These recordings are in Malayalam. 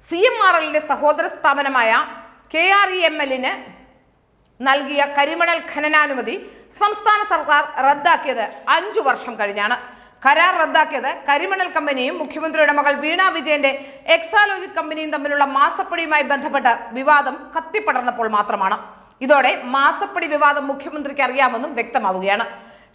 CMRLന്റെ സഹോദര സ്ഥാപനമായ KREMLന് നൽകിയ കരിമണൽ ഖനനാനുമതി സംസ്ഥാന സർക്കാർ റദ്ദാക്കിയത് 5 വർഷം കഴിഞ്ഞാണ്. കരാർ റദ്ദാക്കിയത് കരിമണൽ കമ്പനിയും മുഖ്യമന്ത്രിയുടെ മകൾ വീണ വിജയന്റെ എക്സാലോജിക് കമ്പനിയും തമ്മിലുള്ള മാസപ്പടിയുമായി ബന്ധപ്പെട്ട വിവാദം കത്തിപ്പടർന്നപ്പോൾ മാത്രമാണ്. ഇതോടെ മാസപ്പടി വിവാദം മുഖ്യമന്ത്രിക്ക് അറിയാമെന്നും വ്യക്തമാവുകയാണ്.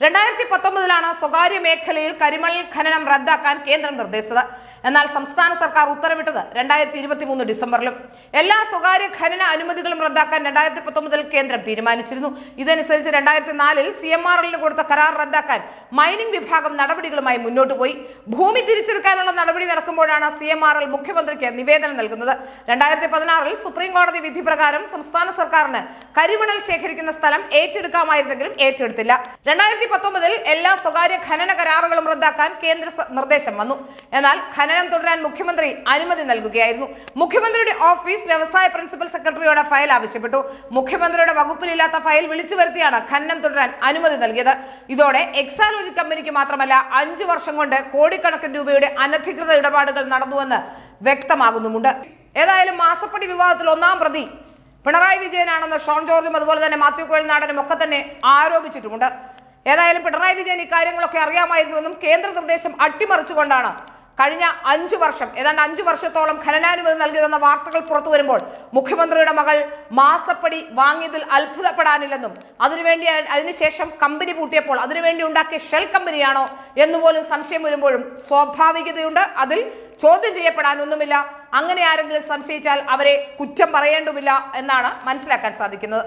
2019 സ്വകാര്യ മേഖലയിൽ കരിമണൽ ഖനനം റദ്ദാക്കാൻ കേന്ദ്രം നിർദ്ദേശിച്ചത്. എന്നാൽ സംസ്ഥാന സർക്കാർ ഉത്തരവിട്ടത് 2023 ഡിസംബറിലും. എല്ലാ സ്വകാര്യ ഖനന അനുമതികളും റദ്ദാക്കാൻ 2019 കേന്ദ്രം തീരുമാനിച്ചിരുന്നു. ഇതനുസരിച്ച് 2004 CMRLന് കൊടുത്ത കരാർ റദ്ദാക്കാൻ മൈനിംഗ് വിഭാഗം നടപടികളുമായി മുന്നോട്ട് പോയി. ഭൂമി തിരിച്ചെടുക്കാനുള്ള നടപടി നടക്കുമ്പോഴാണ് CMRL മുഖ്യമന്ത്രിക്ക് നിവേദനം നൽകുന്നത്. 2016 സുപ്രീം കോടതി വിധി പ്രകാരം സംസ്ഥാന സർക്കാരിന് കരിമണൽ ശേഖരിക്കുന്ന സ്ഥലം ഏറ്റെടുക്കാമായിരുന്നെങ്കിലും ഏറ്റെടുത്തില്ല. 2019 എല്ലാ സ്വകാര്യ ഖനന കരാറുകളും റദ്ദാക്കാൻ കേന്ദ്ര നിർദ്ദേശം വന്നു. എന്നാൽ ഖനനം തുടരാൻ മുഖ്യമന്ത്രി അനുമതി നൽകുകയായിരുന്നു. മുഖ്യമന്ത്രിയുടെ ഓഫീസ് വ്യവസായ പ്രിൻസിപ്പൽ സെക്രട്ടറിയോട് ഫയൽ ആവശ്യപ്പെട്ടു. മുഖ്യമന്ത്രിയുടെ വകുപ്പിലില്ലാത്ത ഫയൽ വിളിച്ചു വരുത്തിയാണ് ഖനനം തുടരാൻ അനുമതി നൽകിയത്. ഇതോടെ എക്സാലോജിക് കമ്പനിക്ക് മാത്രമല്ല 5 വർഷം കൊണ്ട് കോടിക്കണക്കിന് രൂപയുടെ അനധികൃത ഇടപാടുകൾ നടന്നുവെന്ന് വ്യക്തമാകുന്നുമുണ്ട്. ഏതായാലും മാസപ്പടി വിവാദത്തിൽ ഒന്നാം പ്രതി പിണറായി വിജയനാണെന്ന് ഷോൺ ജോർജും അതുപോലെ തന്നെ മാത്യു കുഴൽനാടനും ഒക്കെ തന്നെ ആരോപിച്ചിട്ടുമുണ്ട്. ഏതായാലും പിണറായി വിജയൻ ഇക്കാര്യങ്ങളൊക്കെ അറിയാമായിരുന്നുവെന്നും കേന്ദ്ര നിർദ്ദേശം അട്ടിമറിച്ചുകൊണ്ടാണ് കഴിഞ്ഞ 5 വർഷം ഏതാണ്ട് 5 വർഷത്തോളം ഖനനാനുമതി നൽകിയതെന്ന വാർത്തകൾ പുറത്തു വരുമ്പോൾ മുഖ്യമന്ത്രിയുടെ മകൾ മാസപ്പടി വാങ്ങിയതിൽ അത്ഭുതപ്പെടാനില്ലെന്നും അതിനുശേഷം കമ്പനി പൂട്ടിയപ്പോൾ അതിനുവേണ്ടി ഉണ്ടാക്കിയ ഷെൽ കമ്പനിയാണോ എന്നുപോലും സംശയം വരുമ്പോഴും സ്വാഭാവികതയുണ്ട്. അതിൽ ചോദ്യം ചെയ്യപ്പെടാനൊന്നുമില്ല. അങ്ങനെ ആരെങ്കിലും സംശയിച്ചാൽ അവരെ കുറ്റം പറയേണ്ടുമില്ല എന്നാണ് മനസ്സിലാക്കാൻ സാധിക്കുന്നത്.